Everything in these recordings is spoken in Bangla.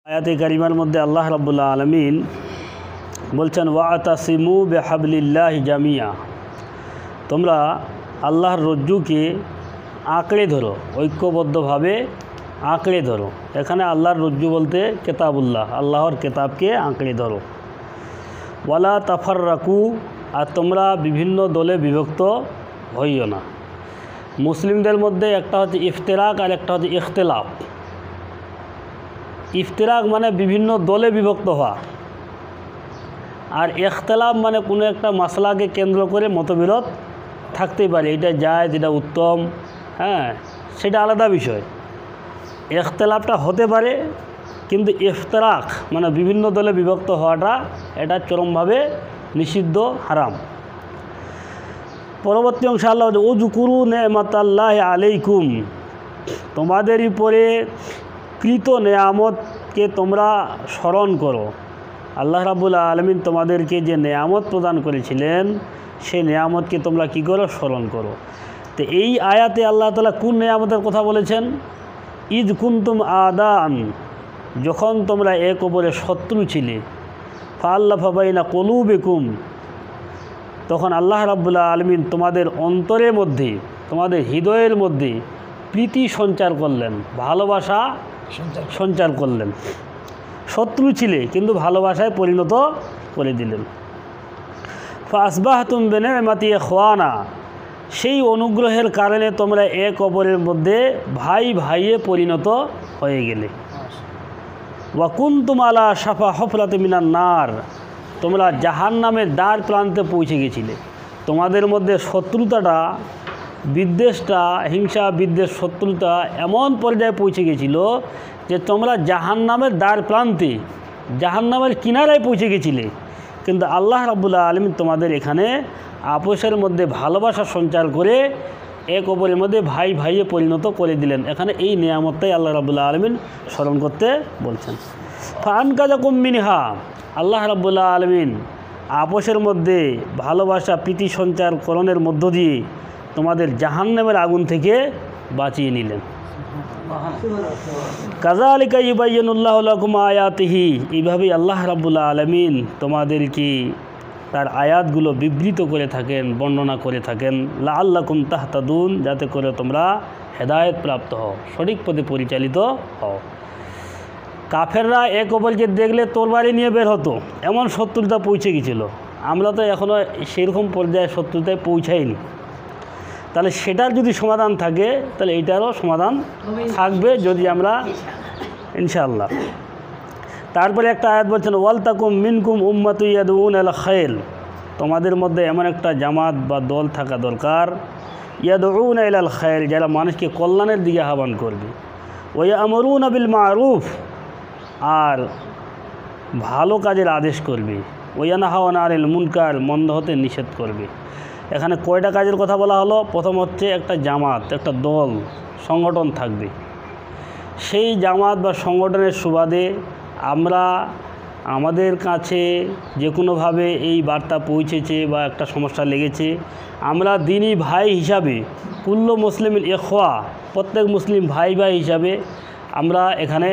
আয়াতে কারিমার মধ্যে আল্লাহ রাব্বুল আলামিন বলছেন ওয়াতাসিমু বিহাবলিল্লাহি জামিয়া, তোমরা আল্লাহর রজ্জুকে আঁকড়ে ধরো, ঐক্যবদ্ধভাবে আঁকড়ে ধরো। এখানে আল্লাহর রজ্জু বলতে কেতাবুল্লাহ, আল্লাহর কেতাবকে আঁকড়ে ধরো। ওয়ালা তাফাররাকু, আর তোমরা বিভিন্ন দলে বিভক্ত হইও না। মুসলিমদের মধ্যে একটা হচ্ছে ইফতিরাক আর একটা হচ্ছে ইখতিলাফ। ইফতিরাক মানে বিভিন্ন দলে বিভক্ত হওয়া, আর ইখতিলাফ মানে কোনো একটা মাসলাকে কেন্দ্র করে মতবিরোধ থাকতেই পারে, এটা জায়েজ, এটা উত্তম, সেটা আলাদা বিষয়। ইখতিলাফটা হতে পারে, কিন্তু ইফতিরাক মানে বিভিন্ন দলে বিভক্ত হওয়াটা এটা চরমভাবে নিষিদ্ধ, হারাম। পরবর্তী অংশ আল্লাহ উযকুরু নি'মাতাল্লাহি আলাইকুম, তোমাদের উপরে কৃত নেয়ামতকে তোমরা স্মরণ করো। আল্লাহ রাব্বুল আলামিন তোমাদেরকে যে নেয়ামত প্রদান করেছিলেন সেই নেয়ামতকে তোমরা কী করো? স্মরণ করো। তো এই আয়াতে আল্লাহ তাআলা কোন নেয়ামতের কথা বলেছেন? ইদ কুনতুম আদান, যখন তোমরা এক অপরের শত্রু ছিলে, ফাআল্লাফা বাইনা কুলুবিকুম, তখন আল্লাহ রাব্বুল আলামিন তোমাদের অন্তরের মধ্যে, তোমাদের হৃদয়ের মধ্যে প্রীতি সঞ্চার করলেন, ভালোবাসা সঞ্চার করলেন। শত্রু ছিলে কিন্তু ভালোবাসায় পরিণত করে দিলেন। ফাসবাহতুম বিনি'মাতি ইখওয়ানা, সেই অনুগ্রহের কারণে তোমরা এক অপরের মধ্যে ভাই ভাইয়ে পরিণত হয়ে গেলে। ওয়া কুনতুম আলা শাফা হুফরাতিন মিনান নার, তোমরা জাহান্নামের দ্বার প্রান্তে পৌঁছে গেছিলে। তোমাদের মধ্যে শত্রুতাটা, বিদ্বেষটা, হিংসা বিদ্বেষ, শত্রুতা এমন পর্যায়ে পৌঁছে গেছিল যে তোমরা জাহান্নামের দ্বার প্রান্তে, জাহান্নামের কিনারায় পৌঁছে গেছিলে। কিন্তু আল্লাহ রাব্বুল আলামিন তোমাদের এখানে আপোষের মধ্যে ভালোবাসা সঞ্চার করে এক অপরের মধ্যে ভাই ভাইয়ে পরিণত করে দিলেন। এখানে এই নিয়ামতটাই আল্লাহ রাব্বুল আলামিন স্মরণ করতে বলছেন। ফাআনকাযাকুম মিনহা, আল্লাহ রাব্বুল আলামিন আপোষের মধ্যে ভালোবাসা প্রীতি সঞ্চারকরণের মধ্য দিয়ে তোমাদের জাহান্নামের আগুন থেকে বাঁচিয়ে নিলেন। কাযালিকা ইউবাইয়িনুল্লাহু লাকুম আয়াতিহি, এইভাবেই আল্লাহ রাব্বুল আলামিন তোমাদেরকে তার আয়াতগুলো বিবৃত করে থাকেন, বর্ণনা করে থাকেন। লাআল্লাকুম তাহতাদুন, যাতে করে তোমরা হেদায়েত প্রাপ্ত হও, সঠিক পথে পরিচালিত হও। কাফেররা এক অপরকে দেখলে তরবারি নিয়ে বের হতো, এমন শত্রুতা পৌঁছে গেছিল। আমরা তো এখনও সেরকম পর্যায়ে শত্রুতায় পৌঁছাইনি। তাহলে সেটার যদি সমাধান থাকে তাহলে এইটারও সমাধান থাকবে যদি আমরা, ইনশাআল্লাহ। তারপরে একটা আয়াত বলছেন ওয়ালতাকুম মিনকুম উম্মাতুন ইয়াদউনা ইলা খায়র, তোমাদের মধ্যে এমন একটা জামাত বা দল থাকা দরকার, ইয়াদউনা ইলাল খায়র, যারা মানুষকে কল্যাণের দিকে আহ্বান করবে। ওয়া ইয়ামুরুনা বিল মারুফ, আর ভালো কাজের আদেশ করবে। ওয়া ইয়ানহাউনা আনিল মুনকার, মন্দ হতে নিষেধ করবে। এখানে কয়টা কাজের কথা বলা হলো? প্রথম হচ্ছে একটা জামাত, একটা দল, সংগঠন থাকবে। সেই জামাত বা সংগঠনের সুবাদে আমরা, আমাদের কাছে যে কোনোভাবে এই বার্তা পৌঁছেছে বা একটা সমস্যা লেগেছে, আমরা দিনী ভাই হিসাবে, কুল্লু মুসলিমিন ইখওয়া, প্রত্যেক মুসলিম ভাই ভাই হিসাবে আমরা এখানে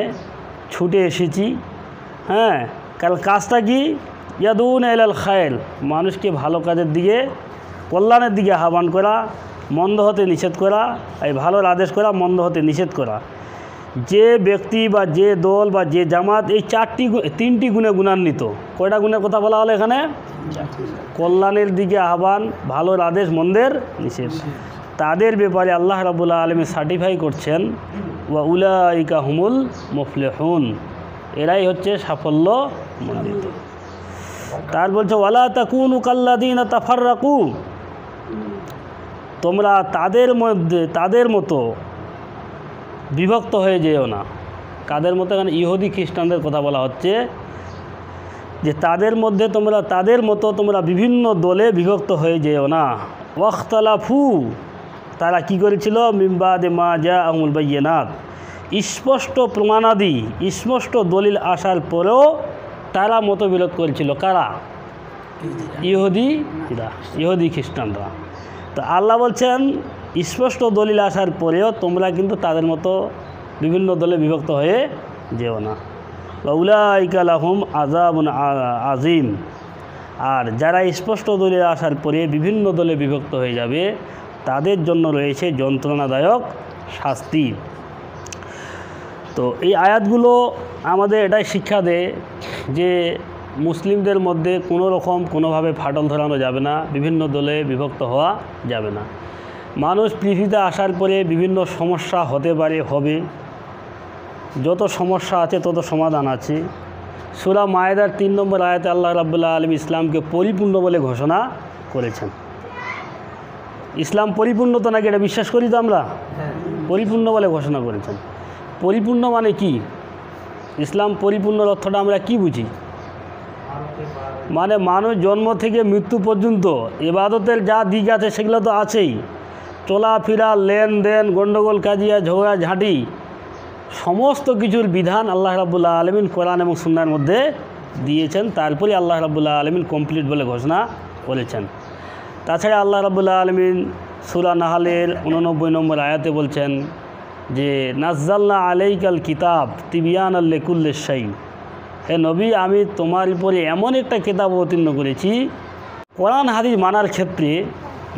ছুটে এসেছি। কারণ কাজটা কি? ইয়াদউনা ইলাল খায়র, মানুষকে ভালো কাজের দিকে, কল্যাণের দিকে আহ্বান করা, মন্দ হতে নিষেধ করা, এই ভালোর আদেশ করা, মন্দ হতে নিষেধ করা। যে ব্যক্তি বা যে দল বা যে জামাত এই তিনটি গুণে গুণান্বিত, কয়টা গুণের কথা বলা হলো এখানে? কল্যাণের দিকে আহ্বান, ভালোর আদেশ, মন্দের নিষেধ। তাদের ব্যাপারে আল্লাহ রাব্বুল আলামিন সার্টিফাই করছেন ওয়া উলাইকা হুমুল মুফলিহুন, এরাই হচ্ছে সাফল্য মণ্ডিত। তার বলছে ওয়ালা তাকুনু কাল্লাযিনা তাফাররাকু, তোমরা তাদের মতো বিভক্ত হয়ে যেও না। কাদের মতো? এখানে ইহুদি খ্রিস্টানদের কথা বলা হচ্ছে, যে তাদের মতো তোমরা বিভিন্ন দলে বিভক্ত হয়ে যেও না। ওয়াখতালাফু, তারা কি করেছিল? মিন বাদি মা জাআহুমুল বায়্যিনাত, স্পষ্ট প্রমাণাদি, স্পষ্ট দলিল আসার পরেও তারা মতবিরোধ করেছিল। কারা? ইহুদি খ্রিস্টানরা। তো আল্লাহ বলছেন স্পষ্ট দলিল আসার পরেও তোমরা কিন্তু তাদের মতো বিভিন্ন দলে বিভক্ত হয়ে যেও না। উলাইকা লাহুম আযাবুন আযীম। আর যারা স্পষ্ট দলিল আসার পরে বিভিন্ন দলে বিভক্ত হয়ে যাবে তাদের জন্য রয়েছে যন্ত্রণাদায়ক শাস্তি। তো এই আয়াতগুলো আমাদের এটাই শিক্ষা দেয় যে মুসলিমদের মধ্যে কোনো রকম কোনোভাবে ফাটল ধরানো যাবে না, বিভিন্ন দলে বিভক্ত হওয়া যাবে না। মানুষ পৃথিবীতে আসার পরে বিভিন্ন সমস্যা হতে পারে, হবে, যত সমস্যা আছে তত সমাধান আছে। সূরা মায়েদার 3 নম্বর আয়াতে আল্লাহ রাব্বুল আলামিন ইসলামকে পরিপূর্ণ বলে ঘোষণা করেছেন। ইসলাম পরিপূর্ণ তো নাকি এটা বিশ্বাস করি তো আমরা? পরিপূর্ণ বলে ঘোষণা করেছেন। পরিপূর্ণ মানে কি? ইসলাম পরিপূর্ণর অর্থটা আমরা কি বুঝি? মানে মানুষ জন্ম থেকে মৃত্যু পর্যন্ত ইবাদতের যা দিক আছে সেগুলো তো আছেই, চলাফেরা, লেনদেন, গণ্ডগোল, কাজিয়া, ঝগড়া ঝাঁটি, সমস্ত কিছুর বিধান আল্লাহ রাব্বুল আলামিন কোরআন এবং সুন্নাহর মধ্যে দিয়েছেন। তারপরে আল্লাহ রাব্বুল আলামিন কমপ্লিট বলে ঘোষণা করেছেন। তাছাড়া আল্লাহ রাব্বুল আলামিন সূরা নাহলের 89 নম্বর আয়াতে বলছেন যে নাজ্জালনা আলাইকাল কিতাব তিবিয়ানাল লিকুল্লি শাই। হে নবী, আমি তোমার উপরে এমন একটা কিতাব অবতীর্ণ করেছি কোরআন হাদিস মানার ক্ষেত্রে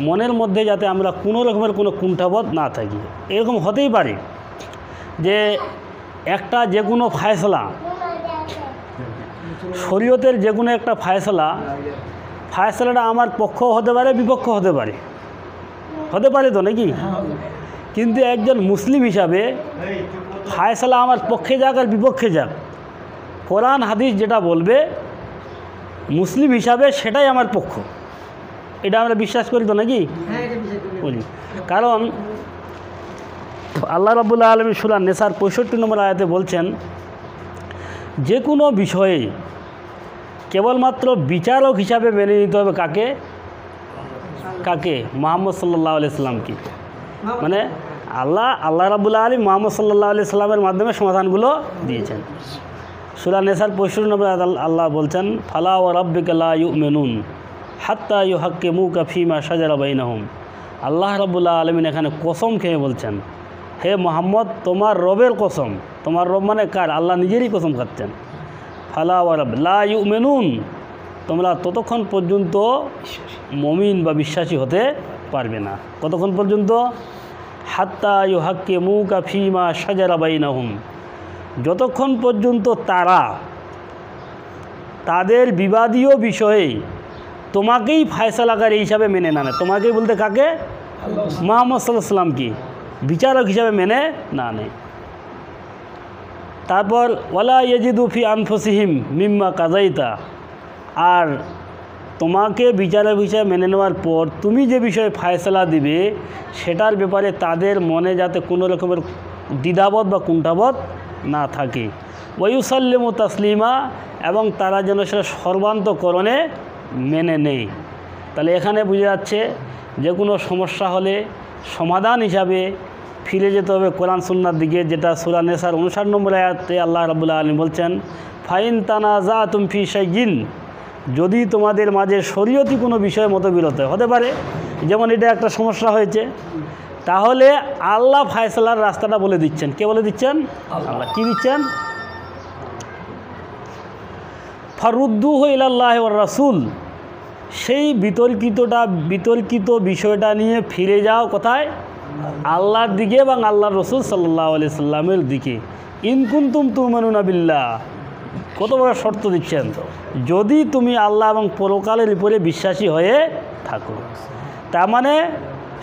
মনের মধ্যে যাতে আমরা কোনো রকমের কোনো কুণ্ঠাবোধ না থাকি। এরকম হতেই পারে যে একটা যে কোনো ফায়সালা, শরীয়তের যে কোনো একটা ফায়সালাটা আমার পক্ষ হতে পারে, বিপক্ষ হতে পারে তো নাকি? কিন্তু একজন মুসলিম হিসাবে ফায়সালা আমার পক্ষে যাক আর বিপক্ষে যাক, কোরআন হাদিস যেটা বলবে মুসলিম হিসাবে সেটাই আমার পক্ষ, এটা আমরা বিশ্বাস করি তো নাকি? করি। কারণ আল্লাহ রাব্বুল আলামিন সূরা নিসার 65 নম্বর আয়াতে বলছেন যে কোনো বিষয়ে কেবলমাত্র বিচারক হিসাবে মেনে নিতে হবে কাকে? মুহাম্মদ সাল্লাল্লাহু আলাইহি সাল্লামকে। মানে আল্লাহ রাব্বুল আলামিন মুহাম্মদ সাল্লাল্লাহু আলাইহি সাল্লামের মাধ্যমে সমাধানগুলো দিয়েছেন। সূরা নিসার 65 নম্বর আল্লাহ বলছেন ফালা ওয়া রাব্বিকা লা ইউমিনুন হাত্তা ইউহাক্কিমুকা ফীমা শাজারা বাইনাহুম। আল্লাহ রাব্বুল আলামিন এখানে কসম খেয়ে বলছেন, হে মুহাম্মদ, তোমার রবের কসম। তোমার রব মানে কার? আল্লাহ নিজেরই কসম খাচ্ছেন। ফালা ওয়া রাব্বিকা লা ইউমিনুন, তোমরা ততক্ষণ পর্যন্ত মুমিন বা বিশ্বাসী হতে পারবে না। কতক্ষণ পর্যন্ত? হাত্তা ইউহাক্কিমুকা ফীমা শাজারা বাইনাহুম, যতক্ষণ পর্যন্ত তারা তাদের বিবাদীয় বিষয়ে তোমাকেই ফায়সালাকারী হিসাবে মেনে না নেয়। তোমাকেই বলতে কাকে? মুহাম্মদ সাল্লাল্লাহু আলাইহি সাল্লামকে বিচারক হিসাবে মেনে না নেয়। তারপর ওয়ালা ইয়াজিদু ফি আনফুসিহিম মিম্মা কাযাইতা, আর তোমাকে বিচারক হিসাবে মেনে নেওয়ার পর তুমি যে বিষয়ে ফায়সালা দিবে সেটার ব্যাপারে তাদের মনে যাতে কোনো রকমের দ্বিধাবোধ বা কুণ্ঠাবোধ না থাকে। ওয়ায়ুসাল্লিমু তাসলিমা, এবং তারা যেন সেটা সর্বান্তকরণে মেনে নেয়। তাহলে এখানে বোঝা যাচ্ছে যে কোনো সমস্যা হলে সমাধান হিসাবে ফিরে যেতে হবে কোরআন সুন্নাহর দিকে, যেটা সূরা নিসার 59 নম্বর আয়াতে আল্লাহ রাব্বুল আলামিন বলছেন ফাইন তানাজাতুম ফি শাইইন, যদি তোমাদের মাঝে শরীয়তি কোনো বিষয়ে মতবিরোধ হতে পারে, যেমন এটা একটা সমস্যা হয়েছে, তাহলে আল্লাহ ফায়সালার রাস্তাটা বলে দিচ্ছেন। কে বলে দিচ্ছেন? আল্লাহ। কি দিচ্ছেন? ফারুদ্দুহু ইলাল্লাহি ওয়ার রাসূল, সেই বিতর্কিত বিষয়টা নিয়ে ফিরে যাও কোথায়? আল্লাহর দিকে এবং আল্লাহর রসুল সাল্লাল্লাহু আলাইহি সাল্লামের দিকে। ইন কুনতুম তু'মিনুনা বিল্লাহ, কত বড় শর্ত দিচ্ছেন, যদি তুমি আল্লাহ এবং পরকালের উপরে বিশ্বাসী হয়ে থাকো। তার মানে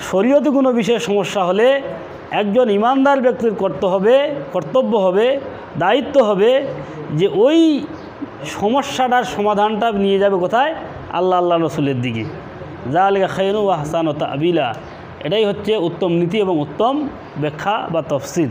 শরীয়তে কোনো বিষয়ে সমস্যা হলে একজন ইমানদার ব্যক্তির কর্তব্য হবে, দায়িত্ব হবে যে ওই সমস্যাটার সমাধানটা নিয়ে যাবে কোথায়? আল্লাহ রসুলের দিকে। যালিকা খায়রুন ওয়া আহসানু তা'বিলা, এটাই হচ্ছে উত্তম নীতি এবং উত্তম ব্যাখ্যা বা তফসিল।